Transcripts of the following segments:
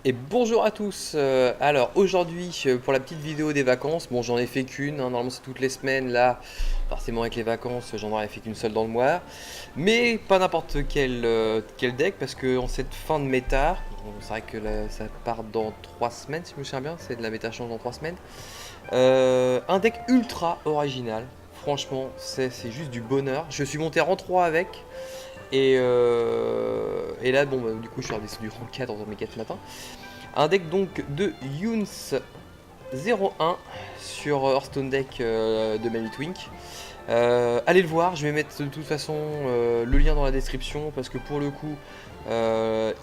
Et bonjour à tous. Alors aujourd'hui pour la petite vidéo des vacances, bon j'en ai fait qu'une, hein, normalement c'est toutes les semaines, là forcément avec les vacances j'en aurais fait qu'une seule dans le mois, mais pas n'importe quel deck parce que en cette fin de méta, bon, c'est vrai que là, ça part dans 3 semaines si je me souviens bien, c'est de la méta change dans 3 semaines, un deck ultra original, franchement c'est juste du bonheur, je suis monté rang 3 avec. Et là, bon, bah, du coup, je suis redescendu rang 4 dans mes 4 matins. Un deck donc de Younes 01 sur Hearthstone Deck de Mammoth Wink. Allez le voir, je vais mettre de toute façon le lien dans la description parce que pour le coup,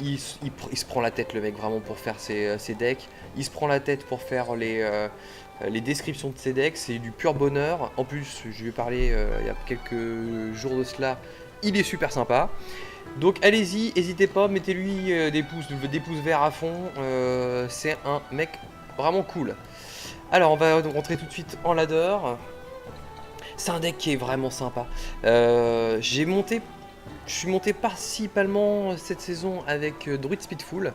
il se prend la tête le mec vraiment pour faire ses decks. Il se prend la tête pour faire les descriptions de ses decks, c'est du pur bonheur. En plus, je lui ai parlé il y a quelques jours de cela, il est super sympa. Donc allez-y, n'hésitez pas, mettez-lui des pouces verts à fond, c'est un mec vraiment cool. Alors on va rentrer tout de suite en ladder. C'est un deck qui est vraiment sympa. Je suis monté principalement cette saison avec Druid Speedful,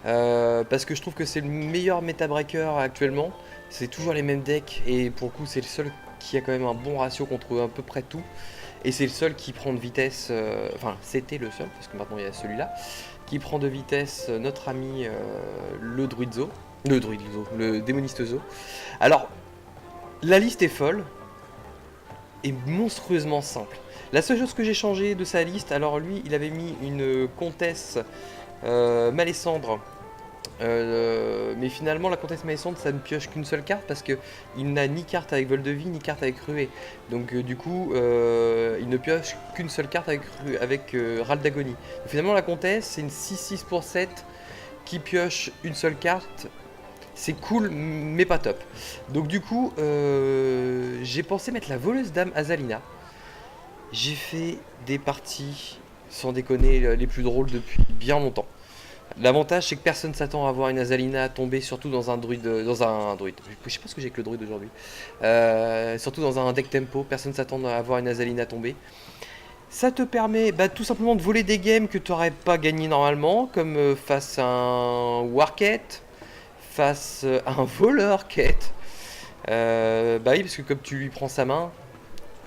parce que je trouve que c'est le meilleur meta breaker actuellement. C'est toujours les mêmes decks et pour le coup c'est le seul qui a quand même un bon ratio contre à peu près tout. Et c'est le seul qui prend de vitesse, enfin c'était le seul, parce que maintenant il y a celui-là, qui prend de vitesse notre ami le Druidzo, le démoniste Zo. Alors, la liste est folle et monstrueusement simple. La seule chose que j'ai changé de sa liste, alors lui il avait mis une comtesse Malessandre. Mais finalement la comtesse Malessandre ça ne pioche qu'une seule carte parce que il n'a ni carte avec vol de vie ni carte avec ruée. Donc du coup il ne pioche qu'une seule carte avec Râle d'Agonie. Finalement la comtesse c'est une 6-6 pour 7 qui pioche une seule carte. C'est cool mais pas top. Donc du coup j'ai pensé mettre la voleuse d'âme Azalina. J'ai fait des parties sans déconner les plus drôles depuis bien longtemps. L'avantage c'est que personne s'attend à voir une Azalina tomber, surtout dans un druide, Je sais pas ce que j'ai avec le druide aujourd'hui. Surtout dans un deck tempo, personne s'attend à voir une Azalina tomber. Ça te permet tout simplement de voler des games que tu n'aurais pas gagné normalement, comme face à un Warcat, face à un voleur quête. Bah oui, parce que comme tu lui prends sa main,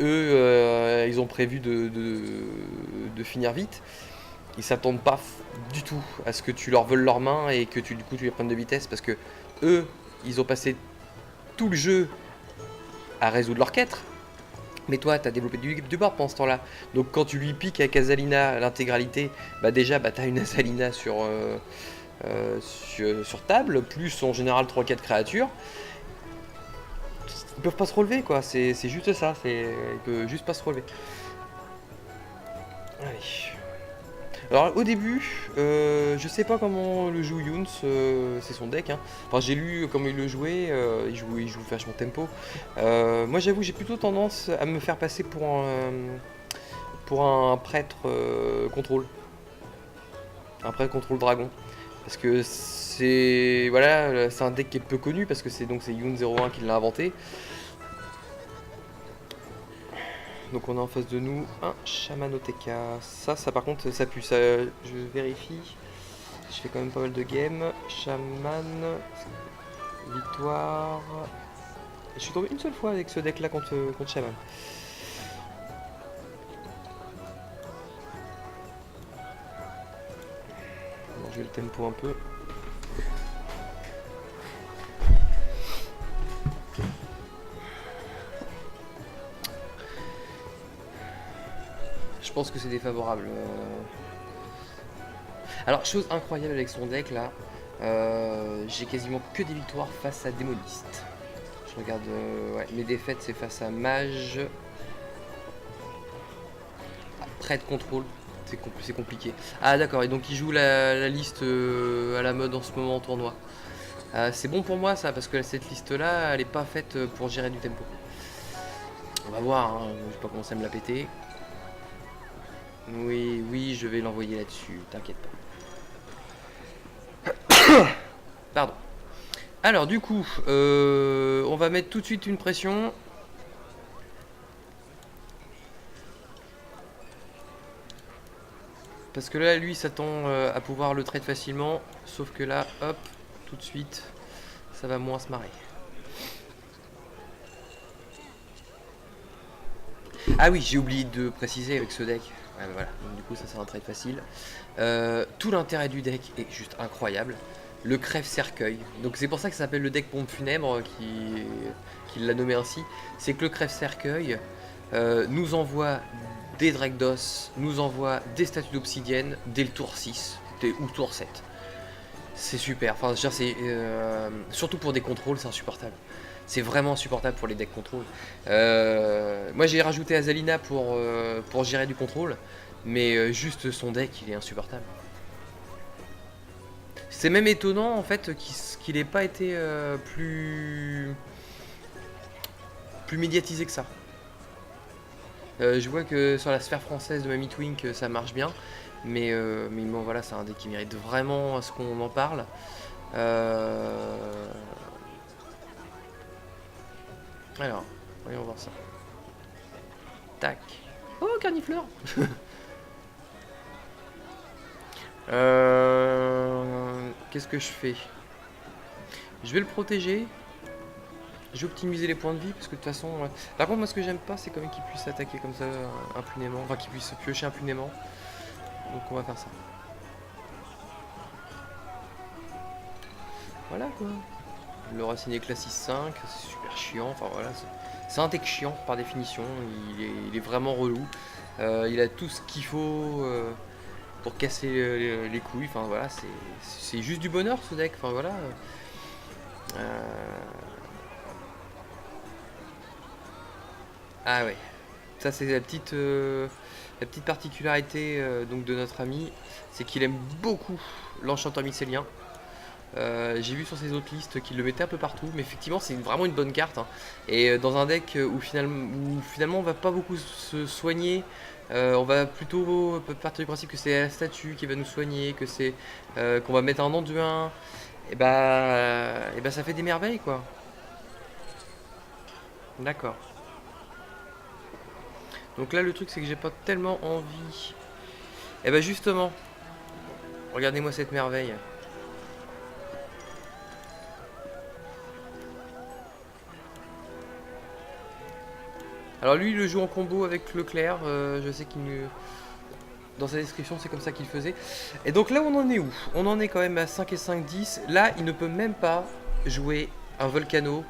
eux ils ont prévu de finir vite. Ils s'attendent pas du tout à ce que tu leur voles leurs mains et que du coup tu les prennes de vitesse parce que eux ils ont passé tout le jeu à résoudre leur quête, mais toi tu as développé du board pendant ce temps là, donc quand tu lui piques avec Azalina l'intégralité, déjà tu as une Azalina sur table, plus en général 3-4 créatures. Ils peuvent pas se relever quoi, c'est juste ça, ils peuvent juste pas se relever. Allez. Alors au début, je sais pas comment le joue Younes, c'est son deck. Hein. Enfin j'ai lu comment il le jouait, il joue vachement tempo. Moi j'avoue j'ai plutôt tendance à me faire passer pour un prêtre contrôle. Un prêtre contrôle dragon. Parce que c'est voilà, c'est un deck qui est peu connu parce que c'est Younes 01 qui l'a inventé. Donc on a en face de nous un Shamanoteka. Ça par contre, ça pue. Ça, je vérifie. Je fais quand même pas mal de games. Shaman. Victoire. Je suis tombé une seule fois avec ce deck là contre Shaman. Bon, je vais le tempo un peu. Je pense que c'est défavorable. Alors, chose incroyable avec son deck là, j'ai quasiment que des victoires face à Démoniste. Je regarde, ouais, mes défaites c'est face à Mage, Prêtre Contrôle, c'est compliqué. Ah d'accord, et donc il joue la liste à la mode en ce moment en tournoi. C'est bon pour moi ça, parce que cette liste là, elle est pas faite pour gérer du tempo. On va voir, hein, je vais pas commencer à me la péter. Oui, je vais l'envoyer là-dessus, t'inquiète pas. Pardon. Alors du coup, on va mettre tout de suite une pression. Parce que là, lui, il s'attend à pouvoir le trade facilement. Sauf que là, hop, tout de suite, ça va moins se marrer. Ah oui, j'ai oublié de préciser avec ce deck. Ouais, bah voilà, donc du coup, ça c'est un trade facile. Tout l'intérêt du deck est juste incroyable. Le crève-cercueil. Donc c'est pour ça que ça s'appelle le deck pompe funèbre qui l'a nommé ainsi. C'est que le crève-cercueil nous envoie des Drakdos, nous envoie des statues d'obsidienne dès le tour 6 ou tour 7. C'est super. Enfin, c'est surtout pour des contrôles, c'est insupportable. C'est vraiment insupportable pour les decks contrôle. Moi j'ai rajouté Azalina pour gérer du contrôle, mais juste son deck il est insupportable. C'est même étonnant en fait qu'il n'ait pas été plus médiatisé que ça. Je vois que sur la sphère française de Mamie Twink ça marche bien, mais bon voilà, c'est un deck qui mérite vraiment à ce qu'on en parle. Alors, voyons voir ça. Tac. Oh, carnifleur. Qu'est-ce que je fais? Je vais le protéger. Je vais optimiser les points de vie parce que de toute façon... Par contre, moi ce que j'aime pas, c'est quand même qu'il puisse attaquer comme ça impunément. Enfin, qu'il puisse piocher impunément. Donc on va faire ça. Voilà quoi. Le racine classe 6-5, c'est super chiant. Enfin voilà, c'est un deck chiant par définition. Il est vraiment relou. Il a tout ce qu'il faut pour casser les couilles. Enfin voilà, c'est juste du bonheur ce deck. Enfin voilà. Ah ouais. Ça c'est la petite particularité donc de notre ami, c'est qu'il aime beaucoup l'enchanteur mycélien. J'ai vu sur ses autres listes qu'il le mettait un peu partout, mais effectivement c'est vraiment une bonne carte. Hein. Et dans un deck où finalement on va pas beaucoup se soigner, on va plutôt partir du principe que c'est la statue qui va nous soigner, que c'est qu'on va mettre un Anduin, et bah ça fait des merveilles quoi. D'accord. Donc là le truc c'est que j'ai pas tellement envie. Et bah justement, regardez-moi cette merveille. Alors lui il le joue en combo avec Leclerc, je sais qu'il me... Dans sa description c'est comme ça qu'il faisait. Et donc là on en est où? On en est quand même à 5 et 5, 10. Là il ne peut même pas jouer un Volcano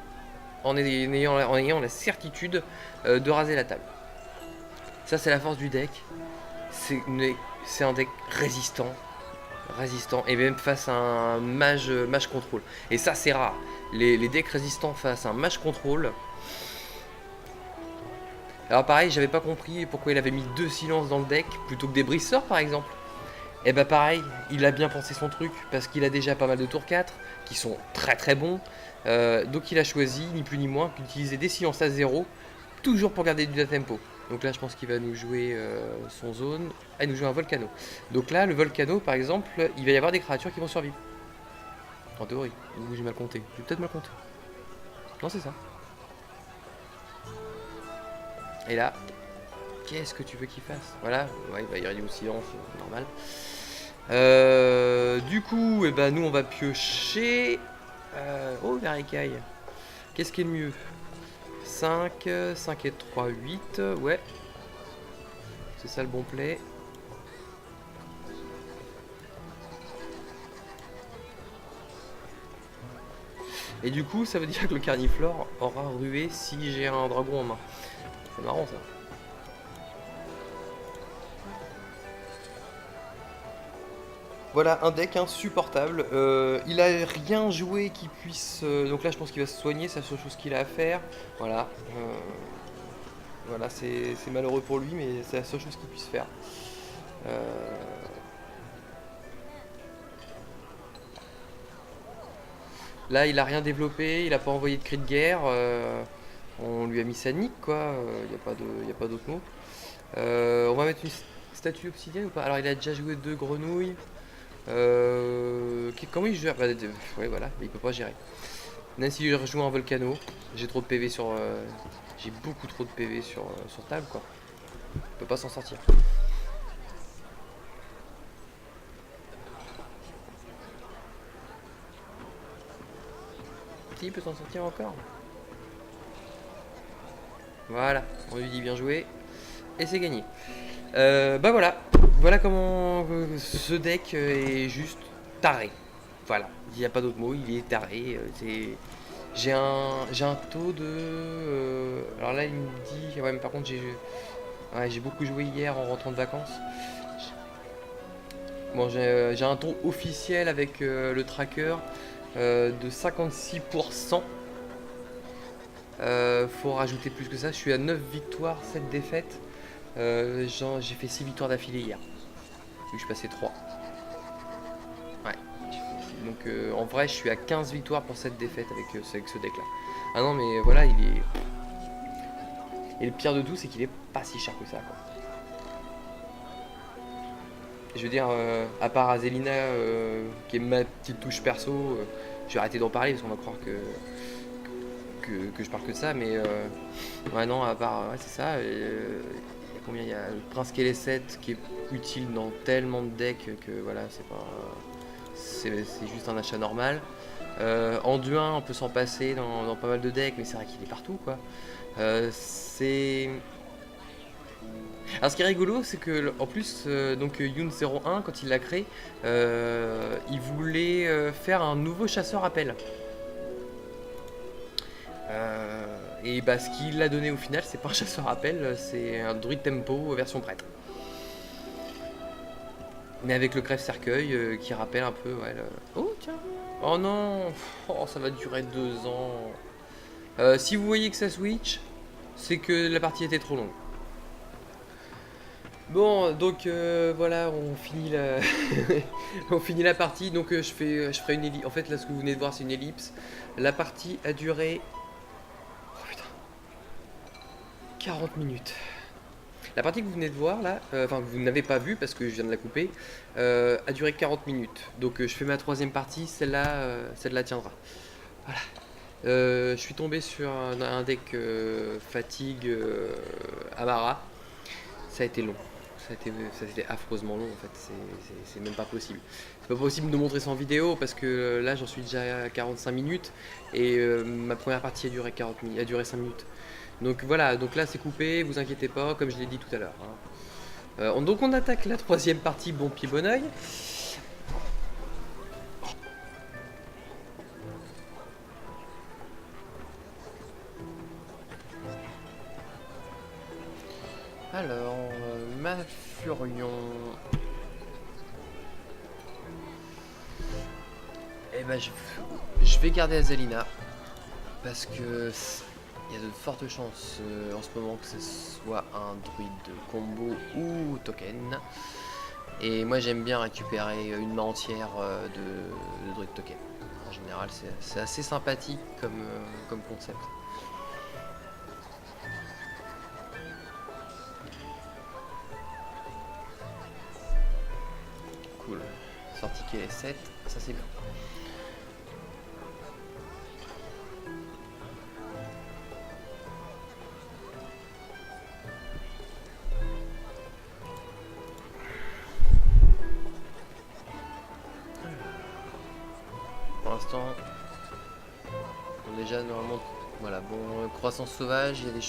en ayant la certitude de raser la table. Ça c'est la force du deck. C'est un deck résistant. Et même face à un mage contrôle. Et ça c'est rare. Les decks résistants face à un mage contrôle. Alors pareil, j'avais pas compris pourquoi il avait mis 2 silences dans le deck plutôt que des briseurs par exemple. Et bah pareil, il a bien pensé son truc parce qu'il a déjà pas mal de tours 4 qui sont très très bons. Donc il a choisi ni plus ni moins qu'utiliser des silences à 0 toujours pour garder du tempo. Donc là je pense qu'il va nous jouer son zone. Ah, il nous joue un Volcano. Donc là le Volcano par exemple, il va y avoir des créatures qui vont survivre. En théorie, ou j'ai mal compté. J'ai peut-être mal compté. Non c'est ça. Et là, qu'est-ce que tu veux qu'il fasse? Voilà, ouais, il va y aller au silence, normal. Du coup, nous on va piocher. Oh, Vericaille. Qu'est-ce qui est le mieux? 5 et 3, 8. Ouais. C'est ça le bon play. Et du coup, ça veut dire que le carniflore aura rué si j'ai un dragon en main. C'est marrant ça. Voilà, un deck insupportable. Il a rien joué qui puisse... donc là, je pense qu'il va se soigner, c'est la seule chose qu'il a à faire. Voilà. Voilà, c'est malheureux pour lui, mais c'est la seule chose qu'il puisse faire. Là, il a rien développé, il a pas envoyé de cri de guerre. On lui a mis sa nique, quoi. Il n'y a pas d'autre mot. On va mettre une statue obsidienne ou pas? Alors, il a déjà joué 2 grenouilles. Comment il gère? Ouais, voilà, il peut pas gérer. Même si je rejoue un Volcano, j'ai trop de PV sur. J'ai beaucoup trop de PV sur table, quoi. Il peut pas s'en sortir. il peut s'en sortir encore. Voilà, on lui dit bien joué. Et c'est gagné. Bah voilà. Voilà comment ce deck est juste taré. Voilà, il n'y a pas d'autre mot, il est taré. J'ai un taux de... alors là, il me dit... Ouais, mais par contre, j'ai beaucoup joué hier en rentrant de vacances. Bon, j'ai un taux officiel avec le tracker de 56%. Faut rajouter plus que ça. Je suis à 9 victoires, 7 défaites. J'ai fait 6 victoires d'affilée hier. Je suis passé 3. Ouais. Donc en vrai, je suis à 15 victoires pour 7 défaites avec ce deck là. Ah non, mais voilà, il est. Et le pire de tout, c'est qu'il est pas si cher que ça, quoi. Je veux dire, à part Azelina, qui est ma petite touche perso, je vais arrêter d'en parler parce qu'on va croire que je parle que de ça, mais ouais, non, à part, ouais, c'est ça. Il y a combien? Il y a le Prince Kelet 7 qui est utile dans tellement de decks que voilà, c'est pas. C'est juste un achat normal. Anduin, on peut s'en passer dans pas mal de decks, mais c'est vrai qu'il est partout, quoi. C'est. Alors ce qui est rigolo, c'est que en plus, donc Yoon 01, quand il l'a créé, il voulait faire un nouveau chasseur appel. Et bah, ce qu'il a donné au final, c'est pas un chasseur appel, c'est un druide tempo version prêtre. Mais avec le crève-cercueil qui rappelle un peu, ouais. Oh tiens. Oh non. Oh, ça va durer 2 ans. Si vous voyez que ça switch, c'est que la partie était trop longue. Bon, donc voilà, on finit la on finit la partie. Donc je ferai une ellipse. En fait, là, ce que vous venez de voir, c'est une ellipse. La partie a duré 40 minutes. La partie que vous venez de voir là, enfin que vous n'avez pas vue parce que je viens de la couper, a duré 40 minutes. Donc je fais ma 3e partie, celle-là tiendra. Voilà. Je suis tombé sur un deck fatigue Amara. Ça a été long. Ça a été affreusement long en fait. C'est même pas possible. C'est pas possible de montrer ça en vidéo parce que là j'en suis déjà à 45 minutes et ma première partie a duré 5 minutes. Donc voilà, donc là c'est coupé, vous inquiétez pas, comme je l'ai dit tout à l'heure. Hein. Donc on attaque la 3e partie, bon pied bon oeil. Alors, Malfurion. Eh ben je vais garder Azelina parce que il y a de fortes chances en ce moment que ce soit un druide combo ou token. Et moi j'aime bien récupérer une main entière de druide token. En général c'est assez sympathique comme concept. Cool. Sorti qui est 7, ça c'est bien. Pour l'instant, déjà normalement, voilà, bon, croissance sauvage, il y a des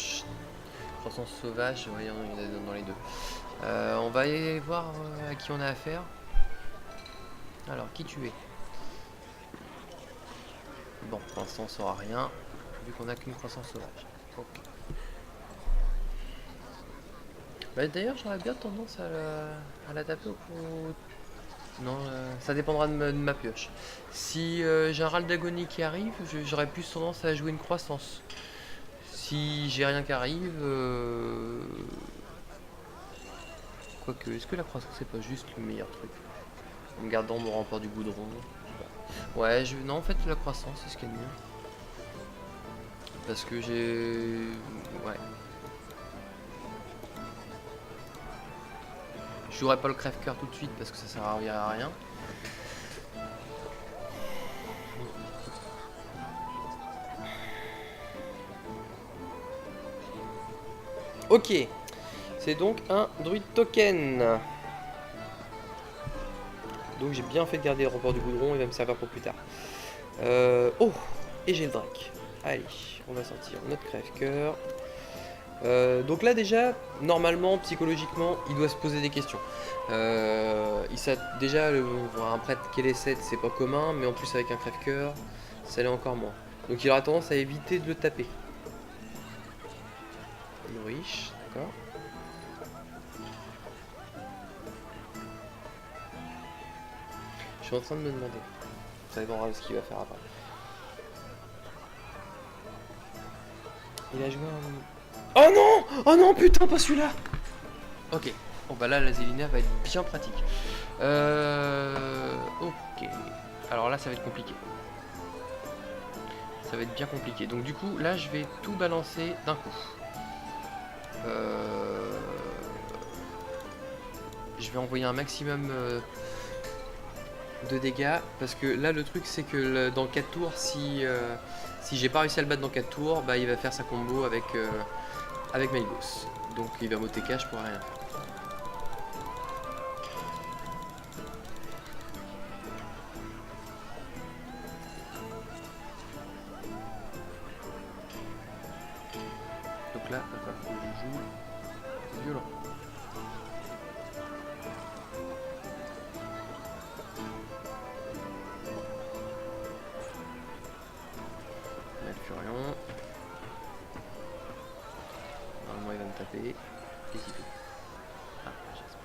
croissance sauvage, ouais, il y en a dans les deux. On va aller voir à qui on a affaire. Alors, qui tu es? Bon, pour l'instant on saura rien, vu qu'on a qu'une croissance sauvage. Okay. Bah, d'ailleurs, j'aurais bien tendance à la taper au coup. Non, ça dépendra de ma pioche. Si j'ai un râle d'agonie qui arrive, j'aurais plus tendance à jouer une croissance. Si j'ai rien qui arrive... Quoique, est-ce que la croissance c'est pas juste le meilleur truc? En gardant mon rempart du goudron. Ouais, non, en fait, la croissance c'est ce qu'il y a de mieux. Parce que j'ai... Ouais. Je jouerai pas le crève-cœur tout de suite parce que ça servira à rien. Ok, c'est donc un druide token. Donc j'ai bien fait de garder le report du goudron, il va me servir pour plus tard. Oh, Et j'ai le Drake. Allez, on va sortir notre crève-cœur. Donc là déjà, normalement, psychologiquement, il doit se poser des questions. Déjà, un prêtre qui est les 7, c'est pas commun, mais en plus avec un crève-cœur, ça l'est encore moins. Donc il aura tendance à éviter de le taper. Riche, d'accord. Je suis en train de me demander. Ça dépendra de ce qu'il va faire après. Il a joué un... Oh non! Oh non, putain, pas celui-là! Ok. Bon bah là, la Zélina va être bien pratique. Ok. Alors là, ça va être compliqué. Ça va être bien compliqué. Donc du coup, là, je vais tout balancer d'un coup. Je vais envoyer un maximum de dégâts. Parce que là, le truc, c'est que dans 4 tours, si j'ai pas réussi à le battre dans 4 tours, bah il va faire sa combo avec Maligos. Donc il va m'ôter cash pour rien. Donc là, il va falloir que je joue violent. Furion. Normalement il va me taper. Et c'est tout. Ah, j'espère.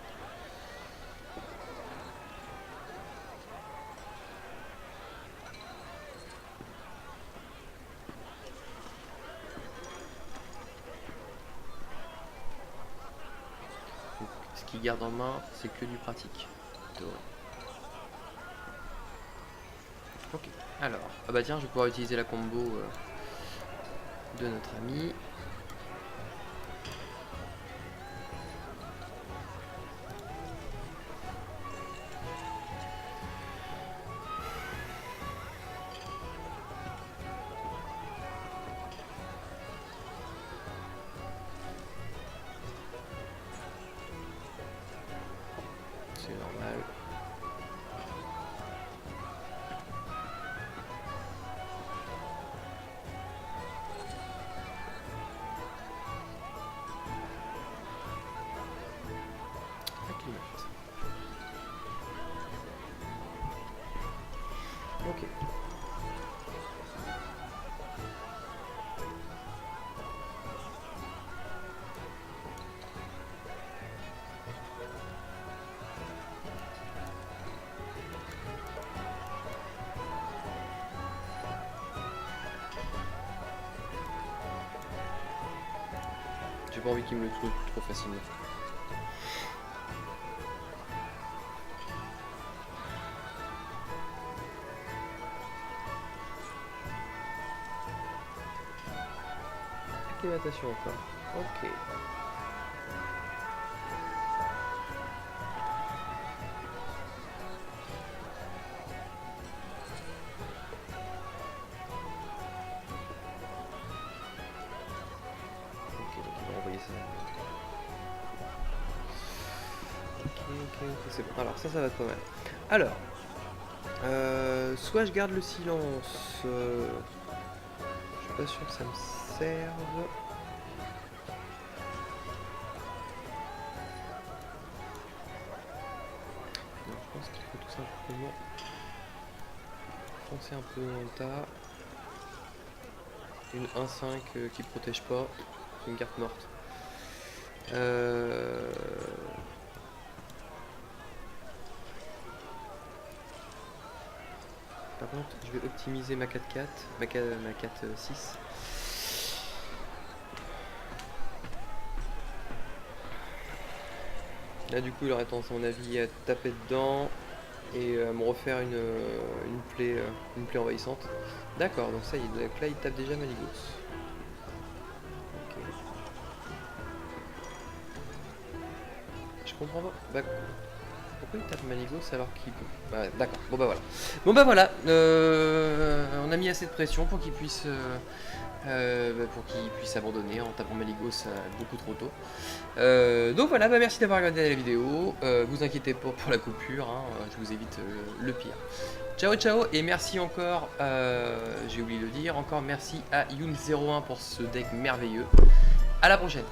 Donc, ce qu'il garde en main, c'est que du pratique. Théorie. Ok, alors, ah bah tiens, je vais pouvoir utiliser la combo de notre ami. C'est normal. Ok. J'ai pas envie qu'il me le trouve trop facilement. Acclimatation encore. Ok. Ok, donc il va envoyer ça. Ok, c'est bon. Alors ça va être pas mal. Alors, soit je garde le silence. Je suis pas sûr que ça me serve. Donc, je pense qu'il faut tout simplement foncer un peu dans le tas. Une 1-5 qui protège pas. C'est une carte morte. Par contre, je vais optimiser ma 4-4, ma 4-6. Là, du coup, il aurait tendance, à mon avis, à taper dedans et à me refaire une plaie envahissante. D'accord, donc ça y est, donc là, il tape déjà Maligos. Ok. Je comprends pas. Bah, pourquoi il tape Maligos alors qu'il peut... Bah, d'accord, bon bah voilà. Bon bah voilà, on a mis assez de pression pour qu'il puisse pour qu'il puisse abandonner en tapant Maligos beaucoup trop tôt. Donc voilà, merci d'avoir regardé la vidéo. Vous inquiétez pas pour la coupure, hein, je vous évite le pire. Ciao ciao et merci encore, j'ai oublié de le dire, encore merci à Youn01 pour ce deck merveilleux. À la prochaine.